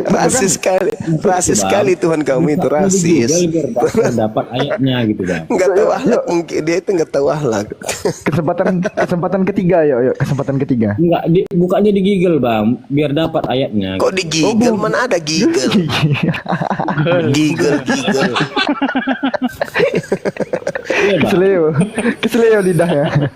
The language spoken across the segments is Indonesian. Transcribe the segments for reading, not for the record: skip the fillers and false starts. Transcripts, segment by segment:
Rasis sekali Tuhan kamu itu rasis. Biar dapat ayatnya gitu bang. Nggak tahu akhlak mungkin dia itu nggak tahu akhlak. Kesempatan ketiga, yuk kesempatan ketiga. Enggak, bukanya di Google bang, biar dapat ayatnya. Kok di Google? Mana ada Google? Google. Kesleo lidahnya.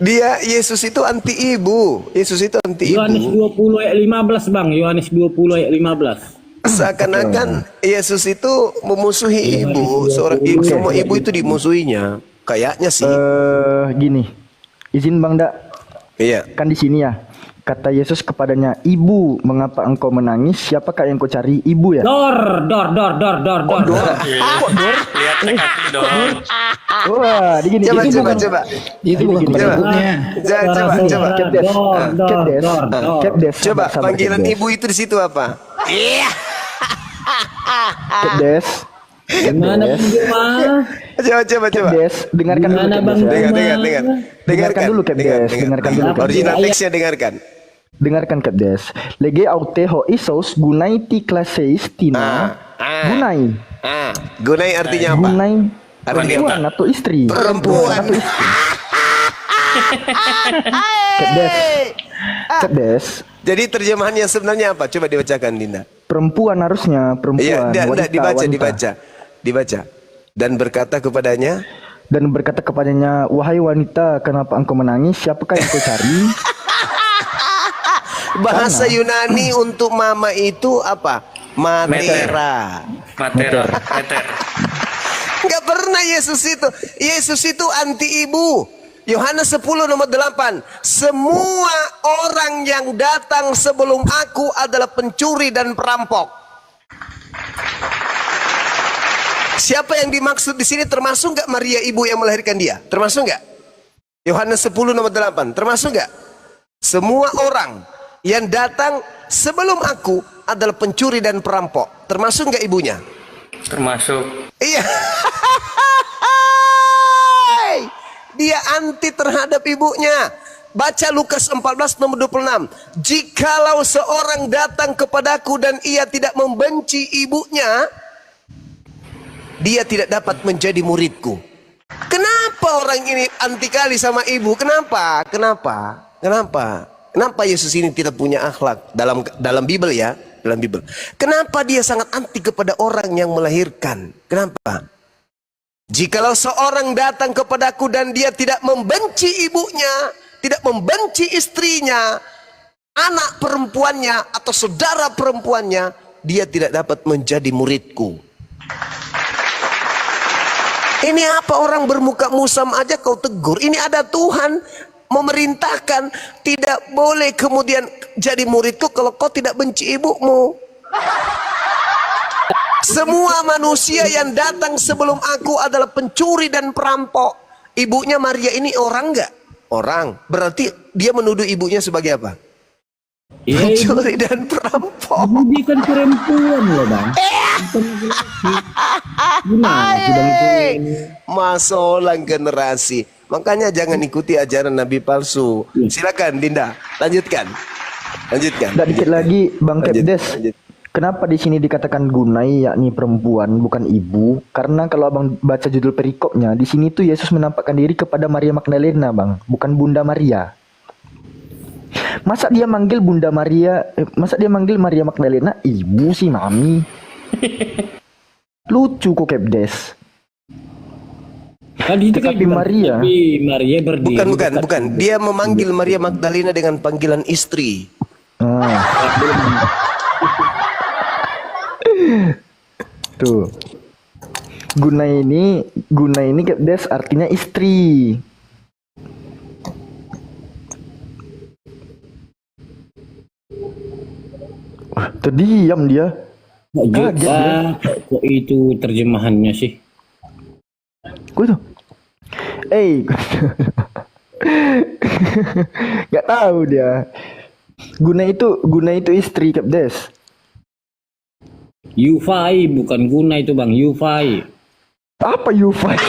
Dia Yesus itu anti ibu. Yesus itu anti Yohanes ibu. 20 ayat 15 bang, Yohanes 20 ayat 15. Seakan-akan Yesus itu memusuhi ibu. Semua ibu itu dimusuhinya. Kayaknya sih. Gini, izin bang Dak. Iya. Kan di sini ya. Kata Yesus kepadanya, "Ibu, mengapa engkau menangis? Siapakah yang kau cari?" Ibu ya? Dor. Kok dor? Lihat tekad dor. Wah, digini. Coba. Itu bukan kepada ibunya. Coba. Kepdes. Coba panggilan ibu itu di situ apa? Kepdes. Gimana bang Juma? Coba. Kepdes, dengarkan dulu Gimana, Kepdes Bang? ya. Dengarkan dulu, Kepdes. Dengarkan dulu, Kepdes. Original teksnya dengarkan. Dengarkan Kepdes. Lege aute ho isos gunai ti klaseis tina. Gunai. Gunai artinya apa? Gunai Artinya apa? perempuan atau istri. Perempuan. Kepdes. Jadi terjemahannya sebenarnya apa? Coba dibacakan Dinda. Perempuan harusnya, Iya, wanita. dibaca. Dan berkata kepadanya, "Wahai wanita, kenapa engkau menangis? Siapakah yang kau cari?" bahasa Yunani untuk mama itu apa? Matera. Meter. Nggak pernah Yesus itu anti ibu. Yohanes 10 nomor 8. Semua orang yang datang sebelum aku adalah pencuri dan perampok. Siapa yang dimaksud di sini? Termasuk nggak Maria ibu yang melahirkan dia? Termasuk nggak? Yohanes 10 nomor 8. Termasuk nggak? Semua orang yang datang sebelum aku adalah pencuri dan perampok. Termasuk nggak ibunya? Termasuk. Iya. Dia anti terhadap ibunya. Baca Lukas 14 nomor 26. Jikalau seorang datang kepadaku dan ia tidak membenci ibunya, dia tidak dapat menjadi muridku. Kenapa orang ini anti kali sama ibu? Kenapa Yesus ini tidak punya akhlak dalam Bible ya? Dalam Bible. Kenapa dia sangat anti kepada orang yang melahirkan? Kenapa? Jikalau seorang datang kepadaku dan dia tidak membenci ibunya, tidak membenci istrinya, anak perempuannya atau saudara perempuannya, dia tidak dapat menjadi muridku. Ini apa orang bermuka musam aja kau tegur? Ini ada Tuhan memerintahkan tidak boleh kemudian jadi muridku kalau kau tidak benci ibumu. Semua manusia yang datang sebelum aku adalah pencuri dan perampok. Ibunya Maria ini orang nggak? Orang. Berarti dia menuduh ibunya sebagai apa? Pencuri dan perampok. Dia kan perempuan loh bang. Masalah generasi. Makanya jangan ikuti ajaran Nabi palsu. Silakan Dinda, lanjutkan. Dan dikit lagi Bang Kepdes. Kenapa di sini dikatakan gunai yakni perempuan bukan ibu? Karena kalau Abang baca judul perikopnya, di sini tuh Yesus menampakkan diri kepada Maria Magdalena, Bang, bukan Bunda Maria. Masa dia manggil Maria Magdalena ibu sih, Mami? Lucu kok Kepdes. Tadi itu Tetapi Maria berdiri. Bukan. Dia memanggil Maria Magdalena dengan panggilan istri. Tuh. Guna ini Kepdes artinya istri. Terdiam dia. Kok itu terjemahannya sih? Gue tuh. Gak tahu dia. Guna itu istri Kepdes. Yufai bukan guna itu bang, Yufai. Apa Yufai?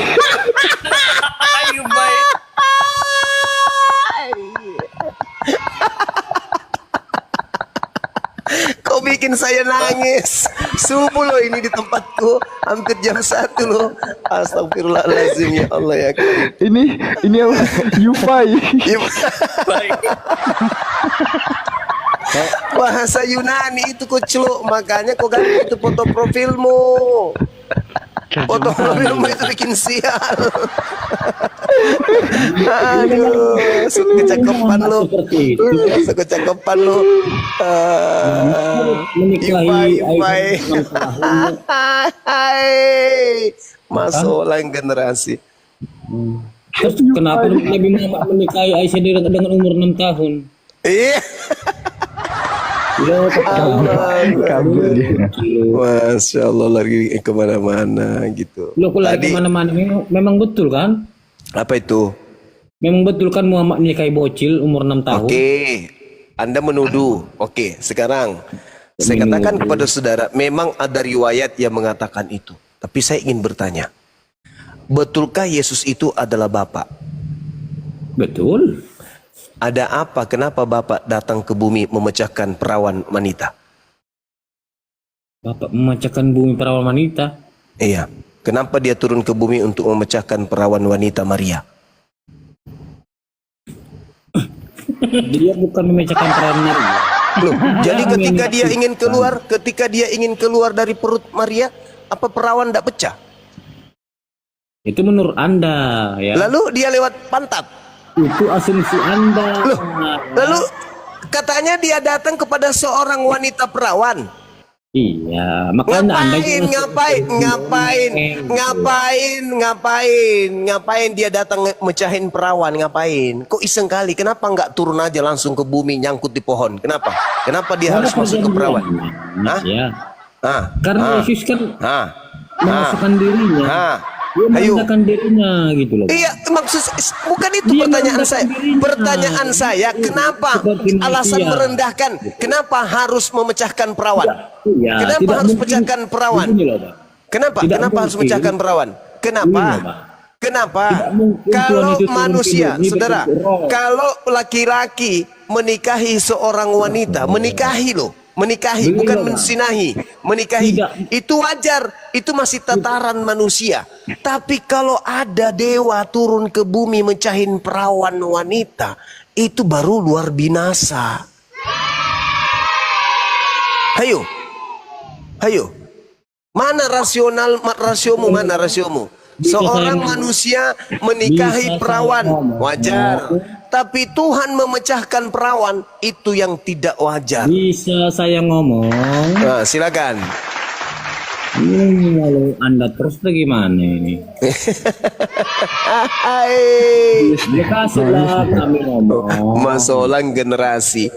Ayo baik. bikin saya nangis. Subuh loh ini di tempatku, hampir jam 1 loh. Astagfirullahaladzim, ya Allah ya. Ini apa? Yufai. Bahasa Yunani itu koclok, makanya kau ganti itu foto profilmu. Foto profilmu itu bikin sial. Aduh, kecakapan lu. Seperti itu. Kecakapan lu. Menikahi Ipai. Aisyah 6 tahun. Masuk generasi. Terus kenapa Nabi Muhammad menikahi Aisyah dengan umur 6 tahun? Iya. Lo Kabur dia. Masya Allah, lagi kemana-mana gitu. Lo kalau Tadi kemana-mana memang betul kan? apa itu? Memang betul kan Muhammad menikahi bocil umur 6 tahun? Oke, Anda menuduh. Oke, sekarang saya katakan kepada saudara, memang ada riwayat yang mengatakan itu. Tapi saya ingin bertanya, betulkah Yesus itu adalah Bapa? Betul. Ada apa? Kenapa Bapak datang ke bumi memecahkan perawan wanita? Bapak memecahkan bumi perawan wanita. Iya. Kenapa dia turun ke bumi untuk memecahkan perawan wanita Maria? Dia bukan memecahkan perawan Maria. Loh, jadi ketika dia ingin keluar dari perut Maria, apa perawan tidak pecah? Itu menurut Anda ya. Lalu dia lewat pantat. Itu asumsi Anda. Loh, lalu katanya dia datang kepada seorang wanita perawan. Iya, makanya Anda ngapain dia datang mecahin perawan, ngapain? Kok iseng kali? Kenapa nggak turun aja langsung ke bumi nyangkut di pohon? Kenapa? Kenapa dia harus masuk ke perawan? Hah? Ya. Ah. Karena Yesus kan Ah. memasukkan dirinya. Ah. Dia Ayo. memerintahkan dirinya gitu loh. Iya, maksud bukan itu Dia pertanyaan merendahkan saya. dirinya. Pertanyaan saya, kenapa Seperti alasan manusia. merendahkan? Kenapa harus memecahkan perawan? Iya, Kenapa tidak harus mungkin. pecahkan perawan? Begini loh, Pak. Kenapa? Tidak Kenapa harus mungkin. memecahkan perawan? Kenapa? Begini loh, Pak. Kenapa? Tidak mungkin Tuhan Kalau itu turun manusia, ke bumi saudara, berbentuk roh. kalau laki-laki menikahi seorang wanita, menikahi loh, menikahi Begini bukan loh, Pak. mensinahi, menikahi Tidak. itu wajar, itu masih tataran manusia. Tapi kalau ada dewa turun ke bumi mecahin perawan wanita, itu baru luar binasa. Hayo, hayo, mana rasiomu, mana rasiomu? Seorang manusia menikahi Bisa perawan, saya ngomong. wajar. Tapi Tuhan memecahkan perawan, itu yang tidak wajar. Bisa saya ngomong? Nah, silakan. Kalau Anda terus bagaimana ini? Hai. Ya kasihlah kami ngomong. Masolang generasi.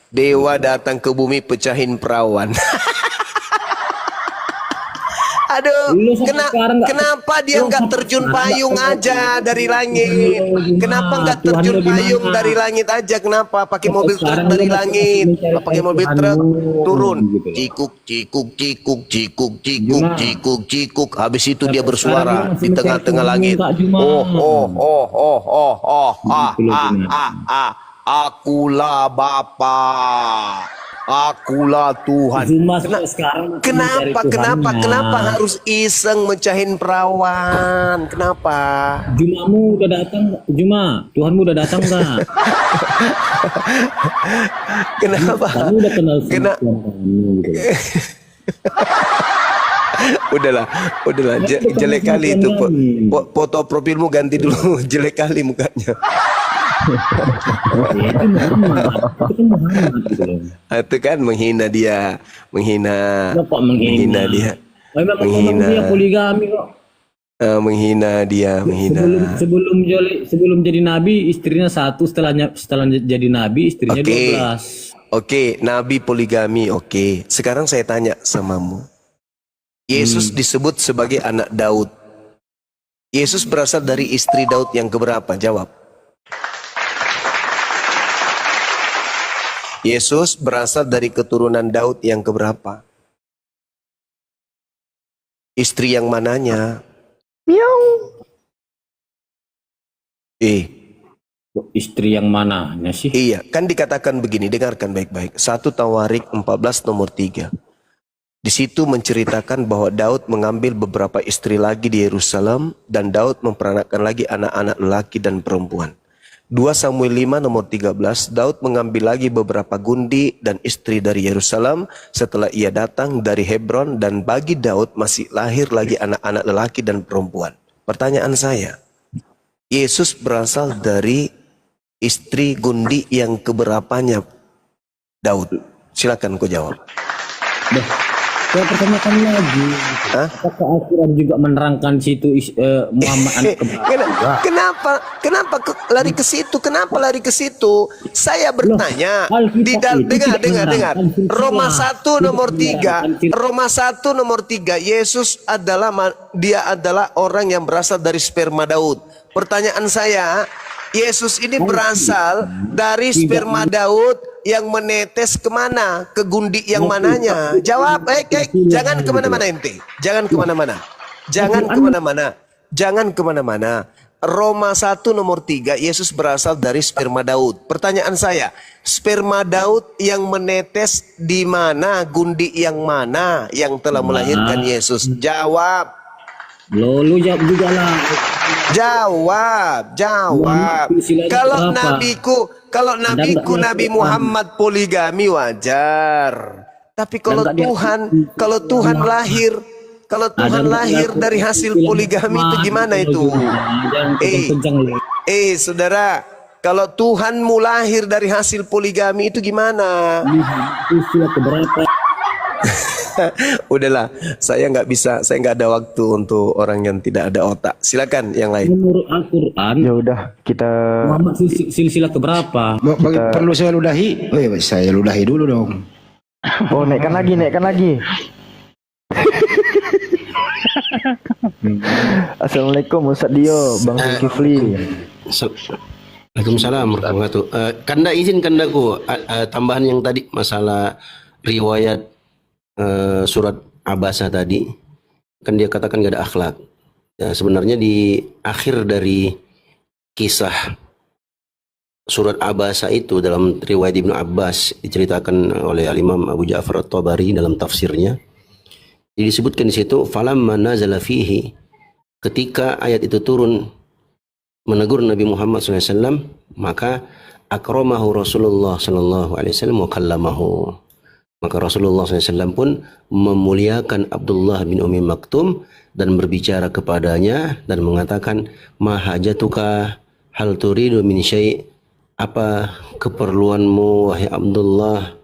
Dewa datang ke bumi pecahin perawan. Aduh, Lu sampai sekarang nggak- kenapa dia lu nggak sampai terjun sekarang payung nggak- aja dari langit? Kenapa nggak Tuhan terjun lu di payung mana? dari langit aja? Kenapa pakai Sampai mobil truk sekarang dari lu masih langit? mencari Pakai mobil Tuhan truk lu, turun, gitu. cikuk cikuk cikuk cikuk cikuk Juma. cikuk cikuk. Habis itu dia Sampai bersuara sekarang lu masih di tengah-tengah mencari langit. Tuhan, Kak Juma. Akulah Bapa, akulah Tuhan. Zuma sampai sekarang masih mencari Kenapa Tuhannya. harus iseng mecahin perawan? Kenapa? Jumamu udah datang? Juma, Tuhanmu udah datang nggak? Kenapa? Kamu udah kenal sama Kena- Tuhan kamu gitu. Udahlah, jelek kali itu. Foto profilmu ganti dulu, jelek kali mukanya. Ya, itu Muhammad. Itu kan Muhammad gitu loh. Itu kan menghina dia, menghina Bapak menghina dia, Memang menghina. dia poligami kok. menghina dia, menghina. Sebelum jadi nabi istrinya satu, setelah jadi nabi istrinya Oke. 12. Oke, Nabi poligami. Oke, sekarang saya tanya samamu. Yesus disebut sebagai anak Daud. Yesus berasal dari istri Daud yang keberapa? Jawab. Yesus berasal dari keturunan Daud yang keberapa? Istri yang mananya? Miau. Istri yang mananya sih? Iya, kan dikatakan begini, dengarkan baik-baik. 1 Tawarik 14 nomor 3. Di situ menceritakan bahwa Daud mengambil beberapa istri lagi di Yerusalem dan Daud memperanakkan lagi anak-anak lelaki dan perempuan. 2 Samuel 5 nomor 13, Daud mengambil lagi beberapa gundi dan istri dari Yerusalem setelah ia datang dari Hebron, dan bagi Daud masih lahir lagi anak-anak lelaki dan perempuan. Pertanyaan saya, Yesus berasal dari istri gundi yang keberapanya Daud? Silakan kau jawab. Saya pertanyakan lagi, Hah? apakah Al-Quran juga menerangkan situ Muhammad anak keberapa? Kenapa lari ke situ? Kenapa lari ke situ? Saya bertanya. Alkitab itu tidak Dengar. menerangkan silsilah. Roma 1 nomor 3. Tidak menerangkan Roma 1 nomor 3. Yesus dia adalah orang yang berasal dari sperma Daud. Pertanyaan saya, Yesus ini berasal dari sperma Daud yang menetes kemana? Ke gundi yang mananya? Jawab, jangan kemana-mana ente. Jangan kemana-mana. Jangan kemana-mana. Roma 1 nomor 3, Yesus berasal dari sperma Daud. Pertanyaan saya, sperma Daud yang menetes di mana? Gundi yang mana yang telah melahirkan Yesus? Jawab. Lu jawab juga lah. Jawab. Kalau nabiku Nabi Muhammad poligami wajar. Tapi kalau Tuhan lahir dari hasil poligami itu gimana itu? Saudara, kalau Tuhanmu lahir dari hasil poligami itu gimana? Istilah keberapa? Udahlah, saya nggak ada waktu untuk orang yang tidak ada otak. Silakan yang lain. Menurut Al-Quran, Ya udah, kita Muhammad silsilah keberapa? Perlu saya ludahi? Saya ludahi dulu dong. naikkan lagi. Assalamualaikum Ustaz Dio, Bang Zulkifli. Waalaikumsalam warahmatullahi wabarakatuh. Kanda izinkan aku tambahan yang tadi masalah riwayat surat Abasa tadi, kan dia katakan gak ada akhlak. Ya, sebenarnya di akhir dari kisah surat Abasa itu dalam riwayat Ibnu Abbas diceritakan oleh Al-Imam Abu Ja'far At-Tabari dalam tafsirnya. Jadi disebutkan di situ falamma nazala fihi, ketika ayat itu turun menegur Nabi Muhammad SAW, maka akramahu Rasulullah SAW wa kallamahu. Maka Rasulullah SAW pun memuliakan Abdullah bin Ummi Maktum dan berbicara kepadanya dan mengatakan, ma hajatuka hal turidu min syai', apa keperluanmu wahai Abdullah,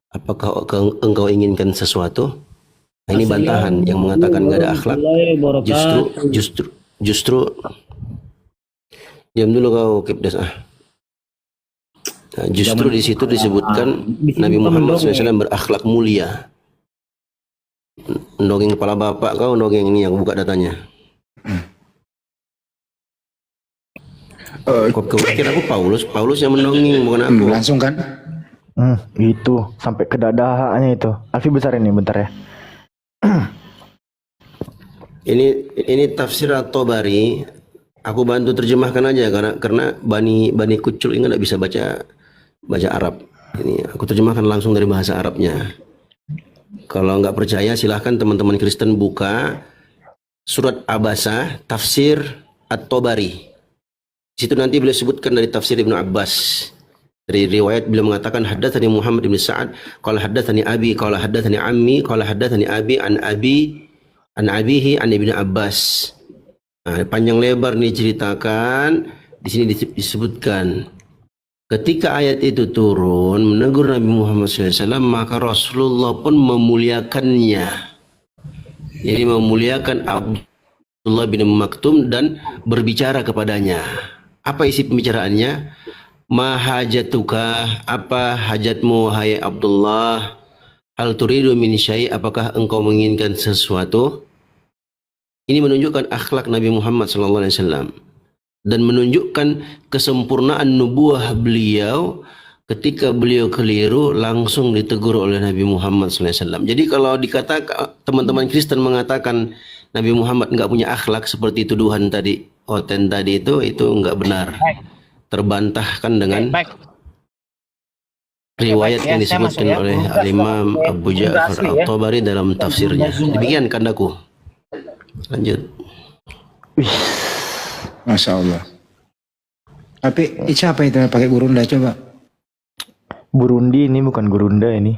apakah engkau inginkan sesuatu? Nah, ini bantahan yang mengatakan gak ada akhlak. Justru diam dulu kau Kipdes Nah, justru di situ disebutkan Nabi Muhammad SAW berakhlak mulia. Nongeng kepala bapak kau, nongeng ini yang buka datanya. Kau kira aku Paulus yang mendongeng bukan aku. Langsung kan? Itu sampai ke dadanya itu. Alfi besar ini bentar ya. Ini tafsir At-Tabari. Aku bantu terjemahkan aja karena Bani Kucul ini nggak bisa baca Arab. Ini aku terjemahkan langsung dari bahasa Arabnya. Kalau nggak percaya silahkan teman-teman Kristen buka surat Abasa tafsir At-Tabari. Di situ nanti beliau sebutkan dari tafsir Ibnu Abbas. Dari riwayat beliau mengatakan haddatsani Muhammad bin Sa'ad qala haddatsani abi qala haddatsani ammi qala haddatsani abi an abihi an Ibnu Abbas. Nah, panjang lebar nih ceritakan. Di sini disebutkan ketika ayat itu turun menegur Nabi Muhammad SAW, maka Rasulullah pun memuliakannya. Jadi memuliakan Abdullah bin Maktum dan berbicara kepadanya. Apa isi pembicaraannya? Ma hajatuka, apa hajatmu hai Abdullah? Hal turidu min syai', apakah engkau menginginkan sesuatu? Ini menunjukkan akhlak Nabi Muhammad SAW dan menunjukkan kesempurnaan nubuah beliau. Ketika beliau keliru langsung ditegur oleh Nabi Muhammad SAW. Jadi kalau dikatakan teman-teman Kristen mengatakan Nabi Muhammad nggak punya akhlak seperti tuduhan tadi, Oten tadi itu nggak benar. terbantahkan dengan Baik. riwayat Ya, yang baik, ya, saya disebutkan masuk ya. oleh Al-Imam Abu Ja'far At-Tabari dalam tafsirnya. Demikian kandaku. Lanjut. Masya Allah. Tapi siapa itu pakai gurunda coba? Burundi ini bukan Gurunda ini.